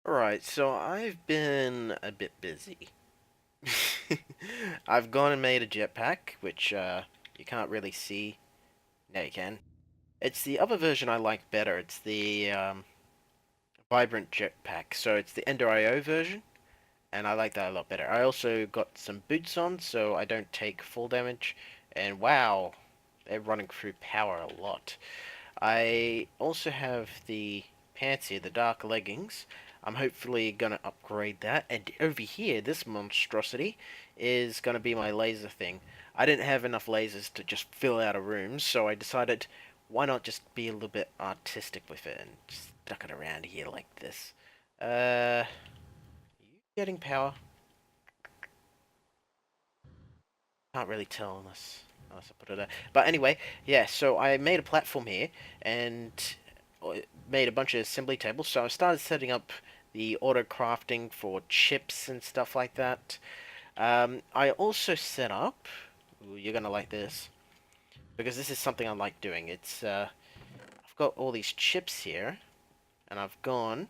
Alright, so I've been a bit busy. I've gone and made a jetpack, which you can't really see. Now you can. It's the other version I like better. It's the Vibrant jetpack. So it's the Ender IO version, and I like that a lot better. I also got some boots on, so I don't take full damage. And wow, they're running through power a lot. I also have the pants here, the dark leggings. I'm hopefully gonna upgrade that. And over here, this monstrosity is gonna be my laser thing. I didn't have enough lasers to just fill out a room, so I decided why not just be a little bit artistic with it and just stuck it around here like this. You getting power? Can't really tell unless I put it there. But anyway, yeah, so I made a platform here and made a bunch of assembly tables. So I started setting up the auto crafting for chips and stuff like that. I also set up, ooh, you're gonna like this, because this is something I like doing. I've got all these chips here, and I've gone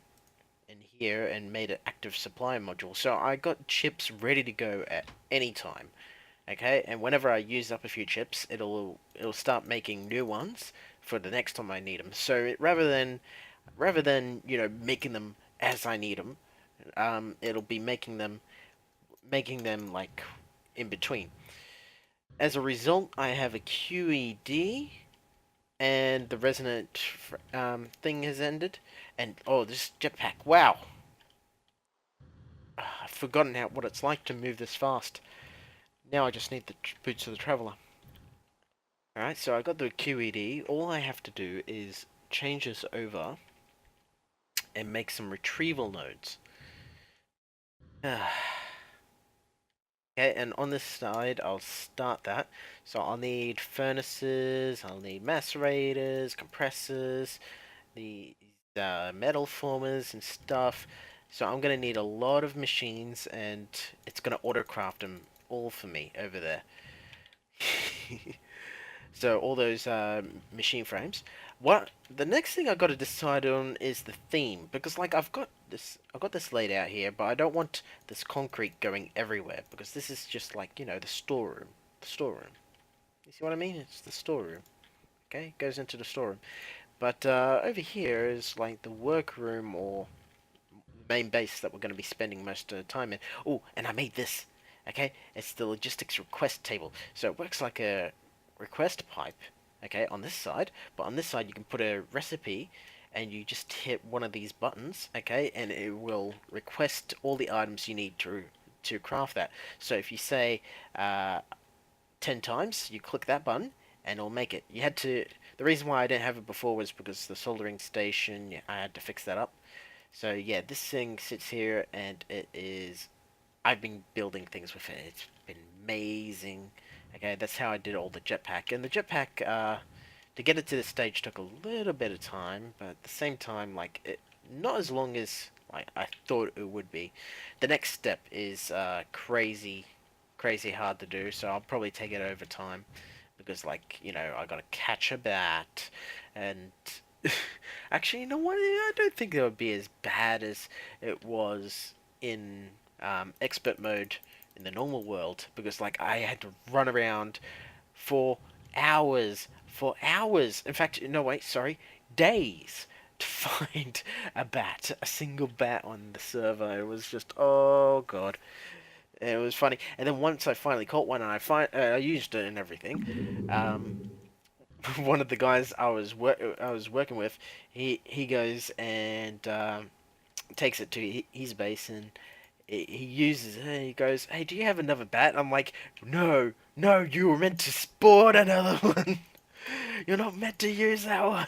in here and made an active supply module. So I got chips ready to go at any time. Okay, and whenever I use up a few chips, it'll start making new ones for the next time I need them. So rather than making them as I need them, it'll be making them like in between. As a result, I have a QED, and the resonant thing has ended. And oh, this jetpack! Wow, I've forgotten what it's like to move this fast. Now I just need the boots of the traveler. Alright, so I got the QED. All I have to do is change this over and make some retrieval nodes. Okay, and on this side, I'll start that. So I'll need furnaces, I'll need macerators, compressors, the metal formers and stuff. So I'm going to need a lot of machines, and it's going to autocraft them all for me over there. So all those machine frames. What the next thing I got to decide on is the theme, because like I've got this laid out here, but I don't want this concrete going everywhere because this is just like the storeroom, the storeroom. You see what I mean? It's the storeroom. Okay, it goes into the storeroom. But over here is like the workroom or main base that we're going to be spending most of the time in. Oh, and I made this. Okay, it's the logistics request table. So it works like a request pipe. Okay, on this side, but on this side you can put a recipe, and you just hit one of these buttons. Okay, and it will request all the items you need to craft that. So if you say 10 times, you click that button and it'll make it. You had to. The reason why I didn't have it before was because the soldering station, I had to fix that up. So yeah, this thing sits here and it is. I've been building things with it. It's been amazing. Okay, that's how I did all the jetpack. And the jetpack, to get it to this stage took a little bit of time, but at the same time, like not as long as like I thought it would be. The next step is crazy, crazy hard to do. So I'll probably take it over time because like I gotta catch a bat and actually, you know what? I don't think it would be as bad as it was in expert mode in the normal world because, like, I had to run around for for hours. In fact, no, wait, sorry, days to find a single bat on the server. It was just, oh god. It was funny, and then once I finally caught one, and I used it and everything. One of the guys I was working with, he goes and takes it to his base and he uses it. And he goes, "Hey, do you have another bat?" I'm like, "No, no, you were meant to spawn another one. You're not meant to use that one."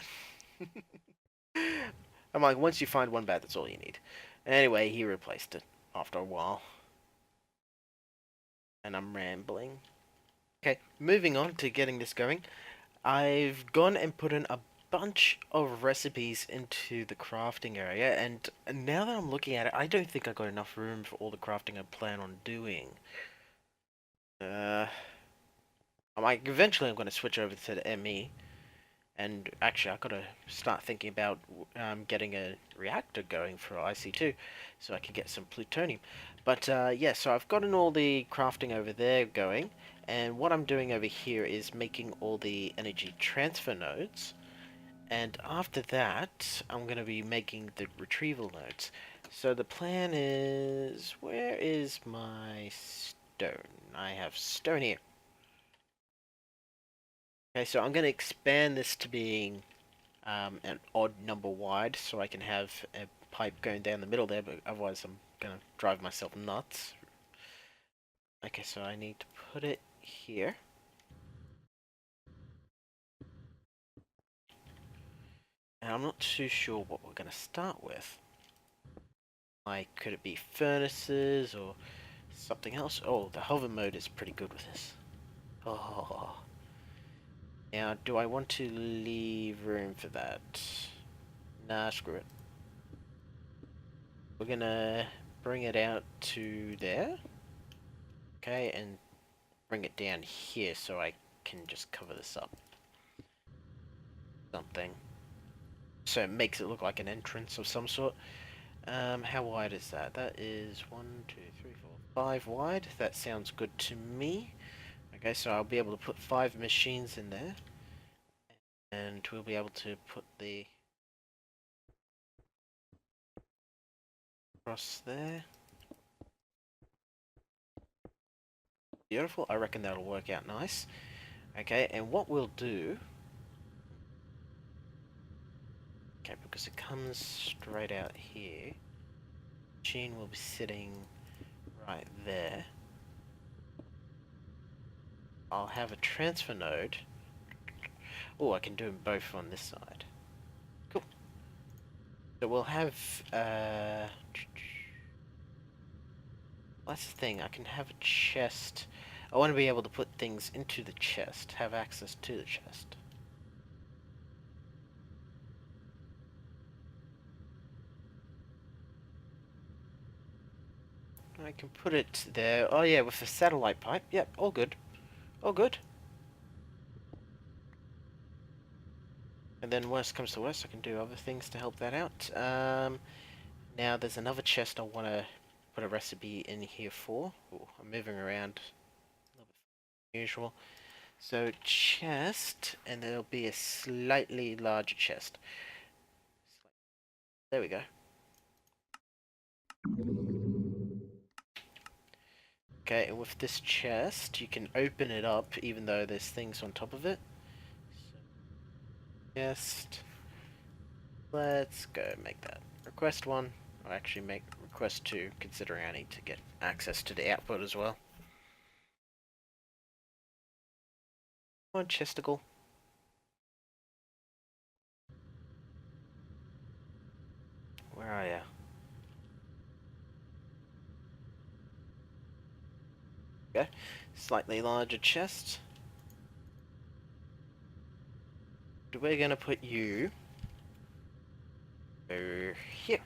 I'm like, once you find one bat, that's all you need. Anyway, he replaced it after a while, and I'm rambling. Okay, moving on to getting this going. I've gone and put in a bunch of recipes into the crafting area, and now that I'm looking at it, I don't think I got enough room for all the crafting I plan on doing. Uh, I'm like, eventually I'm going to switch over to the ME, And actually, I gotta start thinking about getting a reactor going for IC2, so I can get some plutonium. But yeah, so I've gotten all the crafting over there going, and what I'm doing over here is making all the energy transfer nodes. And after that, I'm gonna be making the retrieval nodes. So the plan is, where is my stone? I have stone here. Okay, so I'm gonna expand this to being an odd number wide so I can have a pipe going down the middle there, but otherwise I'm gonna drive myself nuts. Okay, so I need to put it here. And I'm not too sure what we're gonna start with. Like, could it be furnaces or something else? Oh, the hover mode is pretty good with this. Oh. Now, do I want to leave room for that? Nah, screw it. We're gonna bring it out to there. Okay, and bring it down here so I can just cover this up. Something. So it makes it look like an entrance of some sort. How wide is that? That is 1, 2, 3, 4, 5 wide. That sounds good to me. Okay, so I'll be able to put 5 machines in there. And we'll be able to put the across there. Beautiful. I reckon that'll work out nice. Okay, and what we'll do... Okay, because it comes straight out here. Machine will be sitting right there. I'll have a transfer node. Oh, I can do them both on this side. Cool. So we'll have, that's the thing, I can have a chest. I want to be able to put things into the chest, have access to the chest. I can put it there. Oh yeah, with the satellite pipe. Yep, all good. All good. And then worst comes to worst, I can do other things to help that out. Now there's another chest I want to put a recipe in here for. Ooh, I'm moving around a little bit unusual. So chest, and there'll be a slightly larger chest. There we go. Okay, and with this chest, you can open it up even though there's things on top of it. So, chest. Let's go make that. Request 1. I'll actually make request 2, considering I need to get access to the output as well. Come on, chesticle. Where are ya? Okay, slightly larger chest. We're gonna put you over here.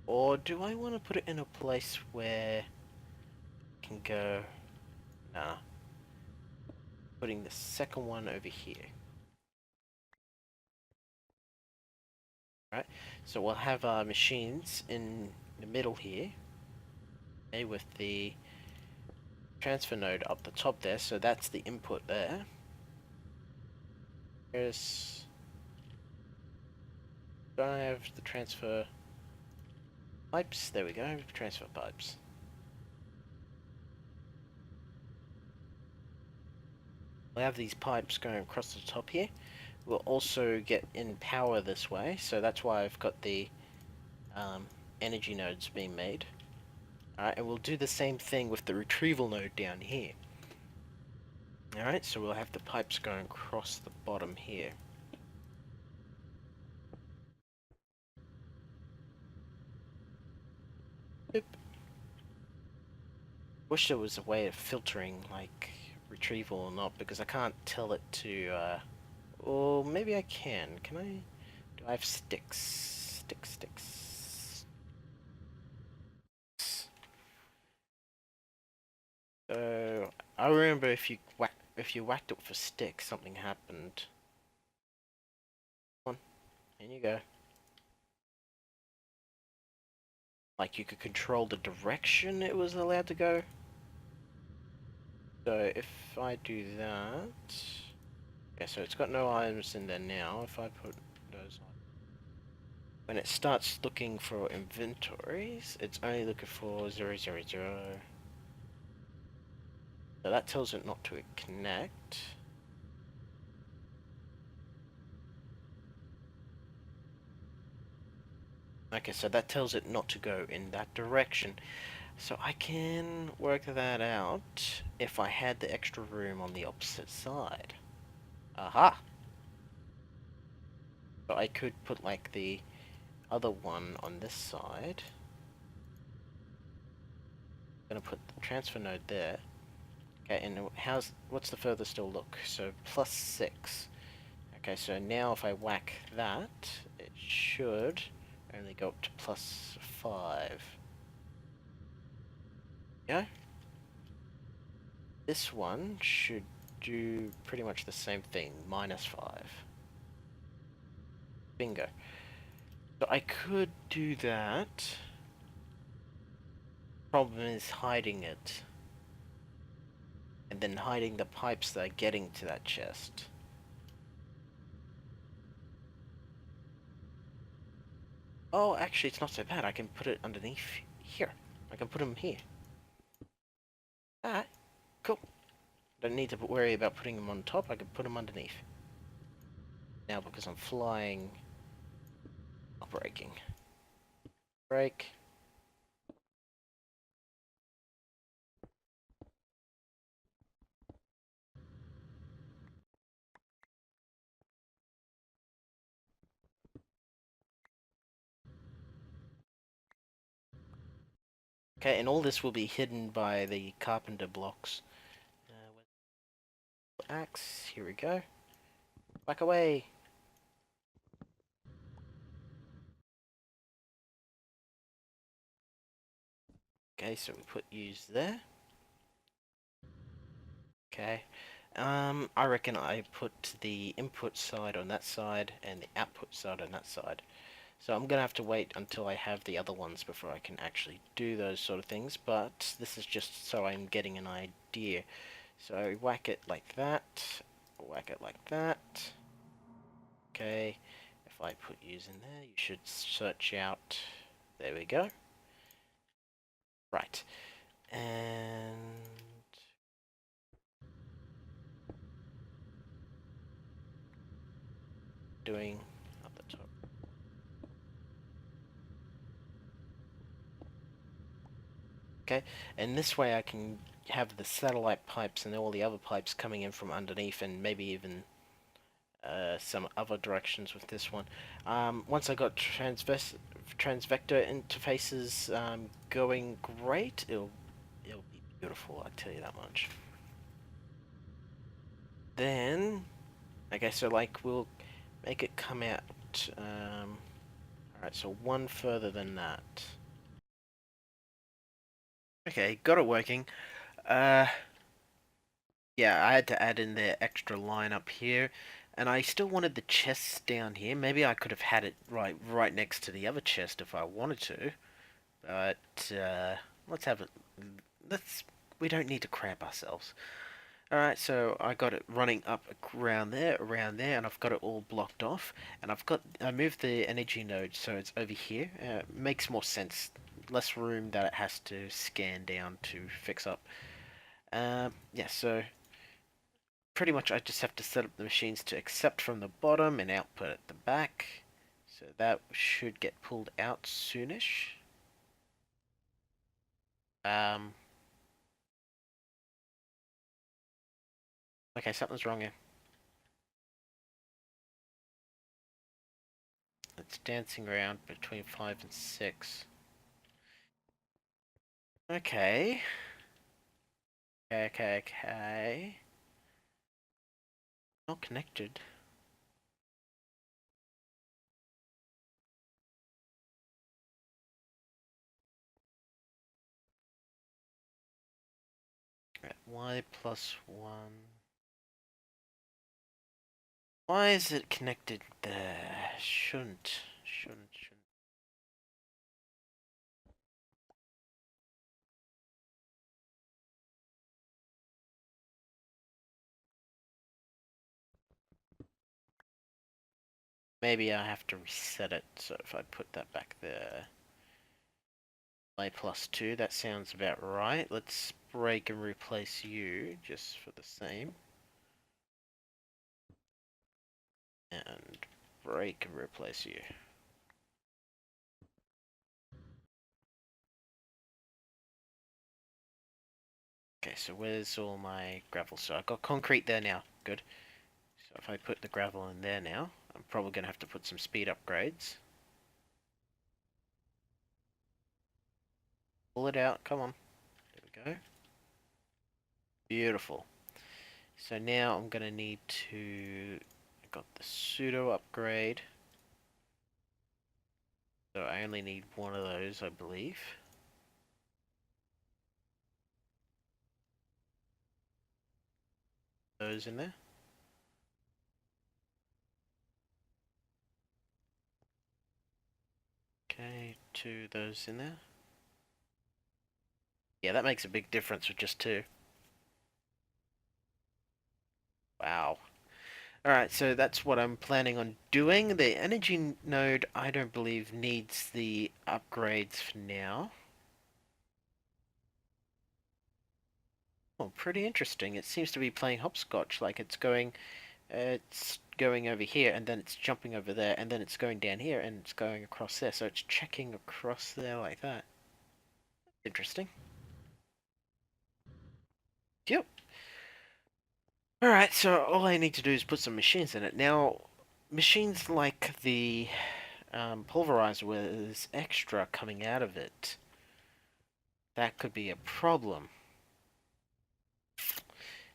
Or do I want to put it in a place where I can go... Nah. Putting the second one over here. Right, so we'll have our machines in the middle here. Okay, with the transfer node up the top there, so that's the input there. Here's... Do I have the transfer pipes? There we go, transfer pipes. We'll have these pipes going across the top here. We'll also get in power this way, so that's why I've got the energy nodes being made. Alright, and we'll do the same thing with the retrieval node down here. Alright, so we'll have the pipes going across the bottom here. Boop. Wish there was a way of filtering, like, retrieval or not, because I can't tell it to, or maybe I can. Can I? Do I have sticks? Sticks. So, I remember if you whack if you whacked it with a stick, something happened. Come on, in you go. Like you could control the direction it was allowed to go. So if I do that, yeah, so it's got no items in there now. If I put those on, when it starts looking for inventories, it's only looking for 000. So that tells it not to connect. Okay, so that tells it not to go in that direction. So I can work that out if I had the extra room on the opposite side. Aha! So I could put like the other one on this side. I'm gonna put the transfer node there. Okay, and what's the furthest it'll look? So +6. Okay, so now if I whack that, it should only go up to +5. Yeah? This one should do pretty much the same thing, -5. Bingo. So I could do that. Problem is hiding it. And then hiding the pipes that are getting to that chest. Oh, actually it's not so bad. I can put it underneath here. I can put them here. Alright, cool. Don't need to worry about putting them on top. I can put them underneath. Now because I'm flying, not braking. Brake. Okay, and all this will be hidden by the carpenter blocks. Axe, here we go. Back away. Okay, so we put use there. Okay. I reckon I put the input side on that side and the output side on that side. So I'm gonna have to wait until I have the other ones before I can actually do those sort of things, but this is just so I'm getting an idea. So whack it like that, whack it like that. Okay, if I put use in there, you should search out, there we go. Right, and doing up the top. Okay, and this way I can have the satellite pipes and all the other pipes coming in from underneath and maybe even some other directions with this one. Once I got transvector interfaces going great, it'll be beautiful, I tell you that much. Then, okay, so like we'll make it come out. Alright, so one further than that. Okay, got it working. Uh, yeah, I had to add in the extra line up here, and I still wanted the chests down here. Maybe I could have had it right next to the other chest if I wanted to, but let's have it. Let's. We don't need to cramp ourselves. All right, so I got it running up around there, and I've got it all blocked off, and I moved the energy node so it's over here. Makes more sense. Less room that it has to scan down to fix up. Yeah, so pretty much I just have to set up the machines to accept from the bottom and output at the back. So that should get pulled out soonish. Um, okay, something's wrong here. It's dancing around between 5 and 6. Okay. Okay. Not connected. Right, y plus 1. Why is it connected there? Shouldn't. Maybe I have to reset it, so if I put that back there. My +2, that sounds about right. Let's break and replace you, just for the same. And break and replace you. Okay, so where's all my gravel? So I've got concrete there now. Good. So if I put the gravel in there now, I'm probably going to have to put some speed upgrades. Pull it out. Come on. There we go. Beautiful. So now I'm going to need to... I got the pseudo upgrade. So I only need one of those, I believe. Those in there. Okay, two of those in there. Yeah, that makes a big difference with just two. Wow. Alright, so that's what I'm planning on doing. The energy node, I don't believe, needs the upgrades for now. Oh, pretty interesting. It seems to be playing hopscotch, like it's going over here, and then it's jumping over there, and then it's going down here, and it's going across there. So it's checking across there like that. Interesting. Yep. Alright, so all I need to do is put some machines in it. Now, machines like the pulverizer where there's extra coming out of it, that could be a problem.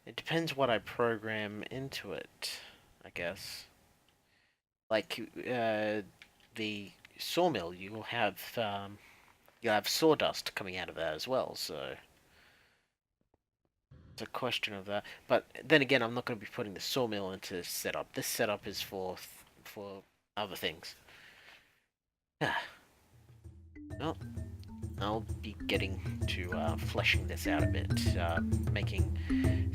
It depends what I program into it, I guess. Like, the sawmill, you'll have sawdust coming out of that as well, so it's a question of that. But then again, I'm not going to be putting the sawmill into this setup. This setup is for other things. Well, I'll be getting to fleshing this out a bit, making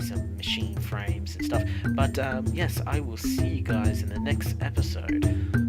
some machine frames and stuff. But yes, I will see you guys in the next episode.